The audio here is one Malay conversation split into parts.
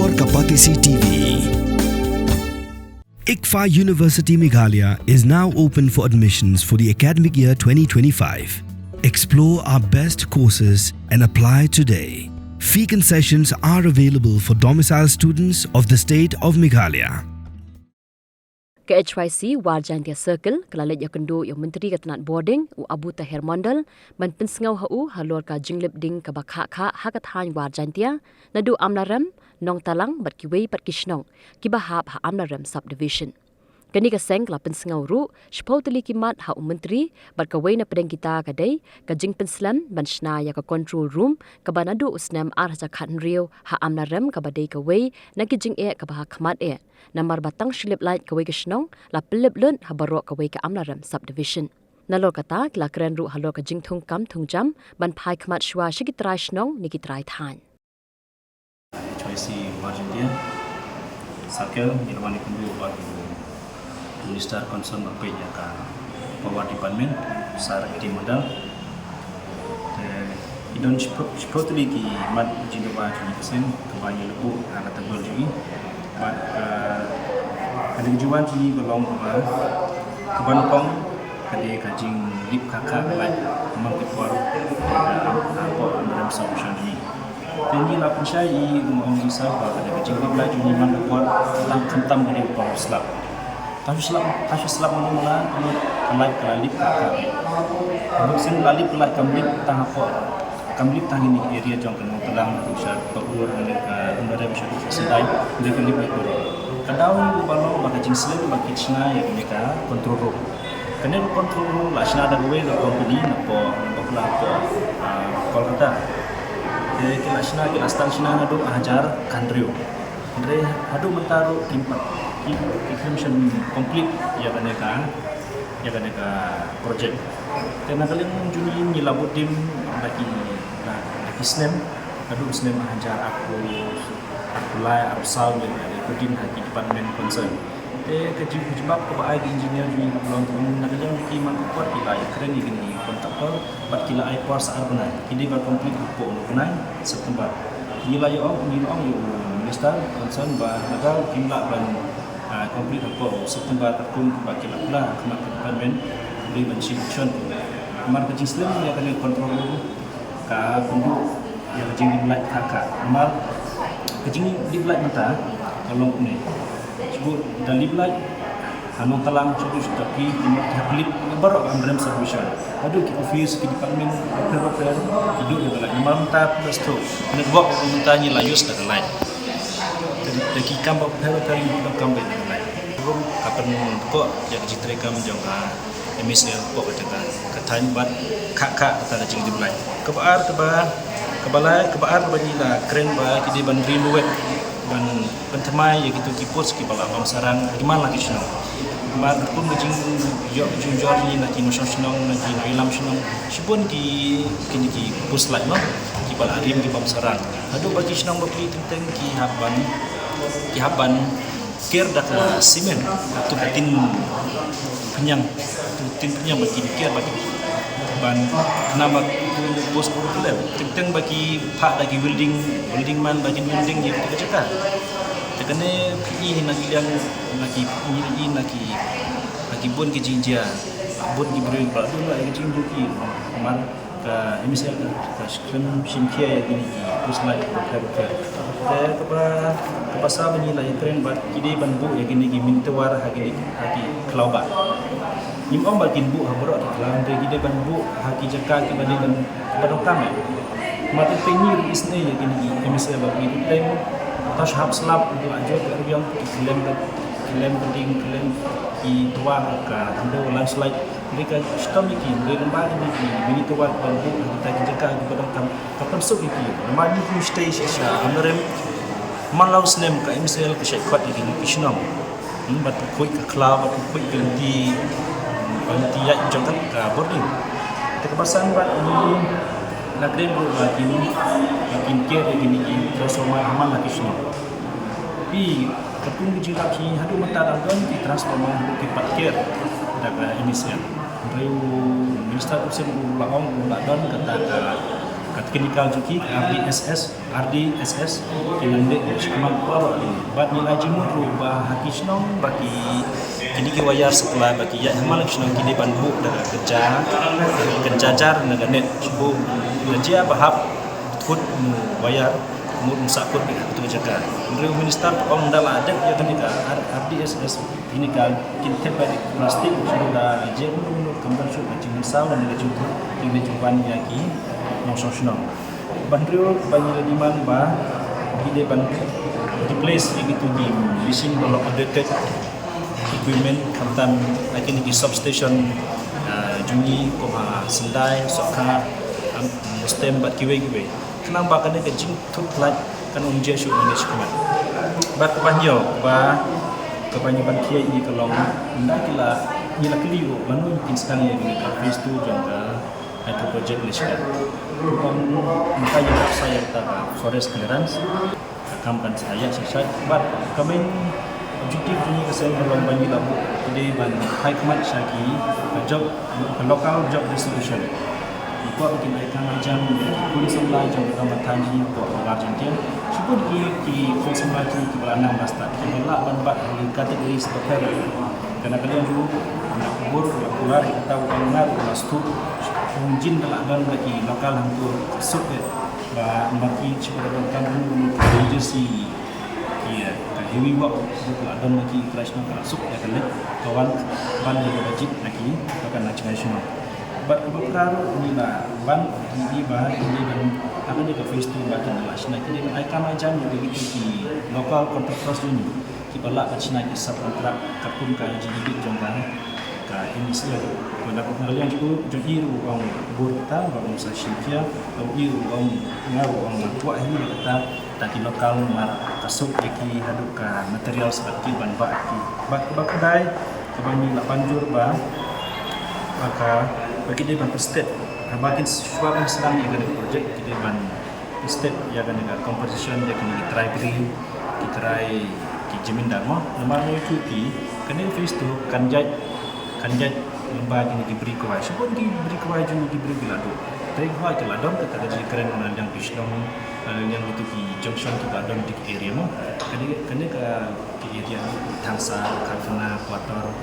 Halor Kapatisi TV. ICFA University Meghalaya is now open for admissions for the academic year 2025. Explore our best courses and apply today. Fee concessions are available for domicile students of the state of Meghalaya. Ke HYC Warjantia Circle kelalet ya kendo yang menteri ketenat boarding u Abu Tahir Mondal ban pensengau hu halor ka jinglip ding ka bakha kha hakathan Warjantia nadu amlaram nong talang bat kiwei pat kishnong kibahap ha amlaram subdivision kani ka seng la pensengau ru shpautli kimat ha menteri bat ka wei na pedeng kita kadai ka jing penslam ban shna ya ka control room ka banadu usnam ar ha khan rio ha amlaram ka badai ka wei na ki jing e ka bah khmat e namar batang shilip light kawai kishnong la pelip lun habarok kawai ka amlaram subdivision nalor kata la kren ru halor ka jingthung kam thungjam ban phai khmat shwa shikitrai shnong nikitrai than HYC Warjantia Circle Nirwani Kundu buat Minister Concern apa ya ka Power Department Sar di modal idon shpotli ki mat jinwa 20% kebanya lebu ala tebal juga but ada juan sini belum kebanpong kade kajing lip kakak like memang keluar apa dalam solution ini tinggi la pensyai mong isa ba ada kajing lip lagi ni man keluar tam dari upah slap tapi slap mula like lip kakak mungkin lalip like kamlip tang apa kamlip tang ini area jong kena pelang usah perur mereka undara bisa sedai mereka lip kadau balo baka jingsle baka china ya mereka control room kene control room la china da gowe la company na po bakla po kolkata ke la china ke astan china na do hajar kandrio andre adu mentaru kimpat information complete ya kaneka project tena kalian juni nyilabut tim lagi Islam adu Islam hajar aku lai absal dengan ikutin hati department concern kejibab ke baik engineer juga belum nak jalan ki man kuat kita keren ini kontraktor bat kila ai por saar benar kini ba complete apa benar September kila yo minister concern ba nagal kimla ban complete apa September takun ba kila pula kemat department beri mention mar kecil Islam ya kan kontrol ka kundu yang jing like kakak mar kecing di belak mata kalau ni sebut dan di belak hanong talang sebut tapi hablit baru amram solution aduh ki office ki department repair hidup di belak malam ta plus tu network tanya layus dan lain jadi ki kambak repair di kambak lain rum kapan kok yang citrekam jangka MSL kok kata bat kakak kata jing di belak kebaar bagi la keren ba kidi ban rimu wet ban pentemai ya gitu kipus ki bala pamsaran gimana lagi sino mar pun jing yo jujur ni nak notion sino nak ilam sino sipun ki kini ki pus like no ki bala rim ki pamsaran adu bagi sino bagi tentang ki haban ker dak simen tu tin penyang bagi ker bagi ban nama bos problem tentang bagi pak lagi building man bagi building yang kita cakap tekane ini lagi yang lagi bon ke jinja bon di beri pak tu lah yang jinggu ki man ke misal ke skrim simkia yang ini pus lai repair ke pasal ni lah yang trend bat kide ban bu yang ini mintawar hagi kelaubat Im om bakin bu habrok dalam bagi ban bu haki jaka ke badan badong kami mati penir isne ya gini MSL bagi teng tas hab slap untuk ajo ke yang klem penting klem i tua ka ando landslide mereka stom iki mereka ini bini tua ban bu haki jaka ke badong kam kapan sok iki mani ku stay sisa amrem malau snem ka MSL ke syaikat iki kisnom bat koi ka cloud bat koi ganti Banti ya jangan ke boarding. Kebasan buat ini nak dem buat ini makin care ini transformer aman lagi semua. Tapi ketemu jika ki hadu mata dalam di transformer di parkir daga MSL. Bayu minister usen ulang dan kata technical juki RDSS kinande shikman bawa bat nilai jimun rubah hakisnong bagi kini ke wayar supply bagi ya hamal kisnong kini banbu daga kejajar daga net subuh dia bahap food wayar mur musakut itu jaga Menteri Minister Pekong dala ada ya kan RDSS ini kan kita pada plastik sudah je menurut kembali sudah jinsau dan juga ini juban lagi non sosial bandrio banyak diman ba ide ban di place begitu di leasing kalau updated equipment kantan lagi di substation jungi koma sendai soka stem bat kiwe kenang ba kana kecing tut lat kan unje shu manage kuman ba kebanyo ba kebanyakan kia ini kalau ndak kila nila keliu lanu instan yang ini phase 2 jangka itu project liskan bukan muka yang saya kata forest clearance kampan saya sesuai but kami objektif ini kesan kalau banyak labu jadi ban high command sagi job local job distribution itu bikin mereka macam kulit sebelah jam pertama tadi buat Argentina sebut di kulit sebelah di belakang basta kita ban kategori seperti karena kalian dulu nak kubur keluar kita benar mastu mungkin dalam bagi lokal hampir sup bagi sebagai kampung agency ya heavy work dalam bagi international sup ya kan kawan ban yang budget lagi akan nasional berpengaruh ni lah ban ini bah ini dan apa ni ke phase 2 bagi nasional ini kan akan macam begitu di lokal kontraktor ini kita lah kat China kisah kontrak kapun kaya GDP jangka ini sila pada pengaruh juga jadi orang burta orang sasikia orang iru orang ngaru orang tua ini kata tadi lokal mar kasuk yaki haduka material seperti ban baki bak kedai kebani la banjur ba maka bagi dia ban state bagian suara sedang yang ada project jadi ban state ya kan dengan composition dia kena try green try jamin dharma namanya cuti kena face tu kanjat lembah ini diberi kawai sebab diberi kawai juga diberi bilado tapi kawai ke ladon kita ada keren yang pislong yang itu di junction ke ladon di area mo kena ke area tangsa karena kuator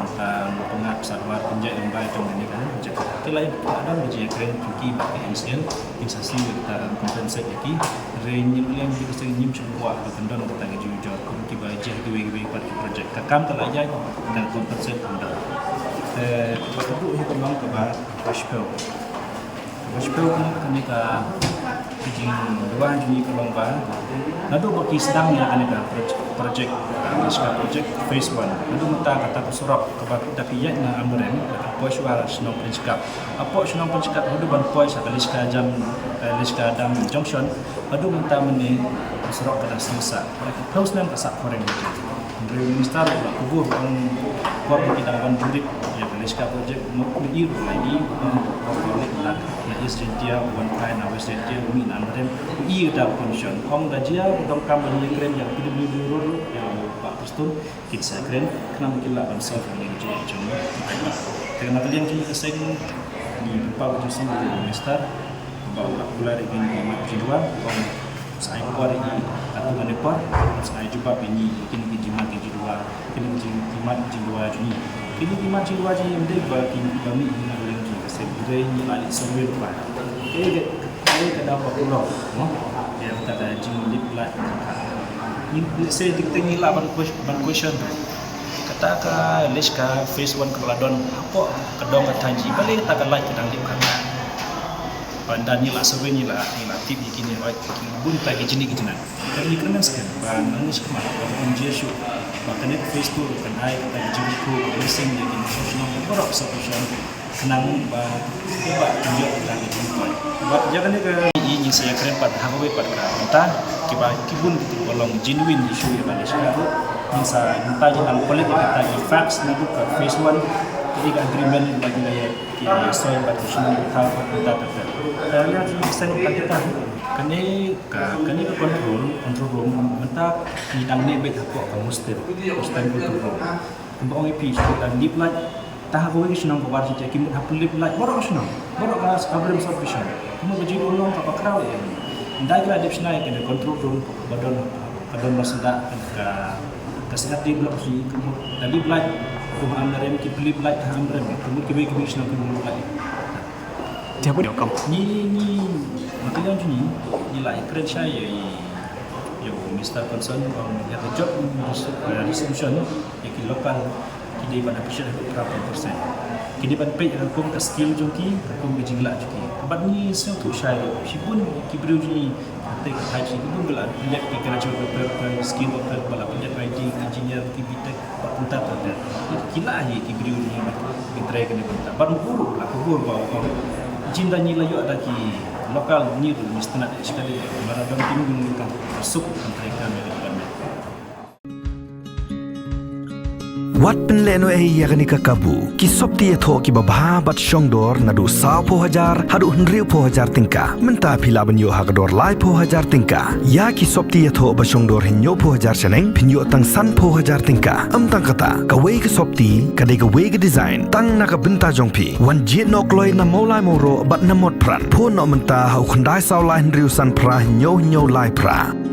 pengap sarwar penjat lembah itu ini kan kita lain ada uji keren cuti bagi insiden insasi kita compensate lagi range yang kita sering nyim semua berkendang kita jujur kita baca giveaway pada projek kakam telah jadi dan compensate anda waktu itu kembang ke Bashpel kami ke Beijing 2 Juni kembang lalu bagi sedang yang ada projek projek phase 1 lalu kita kata ke Surab ke tapi ya na amren pois wala senong prinsip apa senong prinsip lalu ban pois sekali liska dam junction lalu minta meni Surab ke Selasa terus nan kasak koreng Menteri Minister kubur buat kita akan beri ya liska projek mau iru lagi boleh nak Dia one kind of dia umi namanya iya dah function om dajia dong kamu yang keren yang biru yang Pak Pustun kita keren kenapa kita akan self ini cuma karena kalian kini keseng di beberapa jurusan Minister bawa pula ini majuan om saya keluar ini atau menepar saya jumpa ini kini jimat jidua kini jimat jidua Juni kini jimat jidua Juni mendek bagi kami ini sebenarnya ni lagi semua lupa. Kita dapat pulau, ya kita ada jumlah pula. Ini saya diktengi lah ban question. Kata ke liska phase 1 keladon apa kedong ketanji balik tak like kedang lip kan. Pandan ni lah sebenarnya ni lah tip begini right bun tak gini gini. Jadi kena sekian. Ban nangis kemana? Ban Jesu. Bahkan phase 2 kan ai kita jumpa leasing jadi sosial berapa solution. Kenang tiba tunjuk kita jumpa. Buat jangan ke ini saya keren pada hawe pada kita kiba kibun itu kolong genuine isu yang ada sekarang. Masa kita jangan pelik kita facts nanti ke phase 1 jadi agreement bagi ya soal pada sini kita terkait. Lihat sen kita kini ke control room mentak ni dang ni bet apa kamu step control room. Untuk orang IP dan deep light Taha ko wis nang kabar siya kimut hapulip like borok siya borok ka abrim submission mo gaji ulong ka pakraw ndai ka dip snai ka control room kadon masda ka kasati blok si kumut dali like ko amrem ki plip like amrem kumut ki be siya kumut like Siapa dia kamu? ni matilan ni like keren saya yo Mr. Concern on the job distribution yang lokal kini pada pisah berapa persen. Kini pada pay hukum ke skill joki, hukum ke jingla joki. But ni satu saya, si pun kibru ni take haji pun gelak lihat di kerja per skill per bala lihat writing engineer kibitek punta pada. Kila ni kibru ni betray kena punta. Baru buruk lah, buruk bawa. Jinda ni layu ada ki lokal ni tu mesti nak sekali. Mara dong tinggung kan masuk antara kami dengan Wat penleno yakni kakabu ki sopti etho ki babha bat shongdor nadu 10,000 hadu 100,000 tingka menta pila banyo hakador lai 10,000 tingka ya ki sopti etho ba shongdor hinyo 10,000 seneng pinyo tang san 10,000 tingka tang kata ka wei ki sopti ka de ka wei ki design tang na ka benta jongpi wan jit nok loi na molai moro bat na mot pran pho no menta hau khandai saw lai 100 san pra hinyo lai pra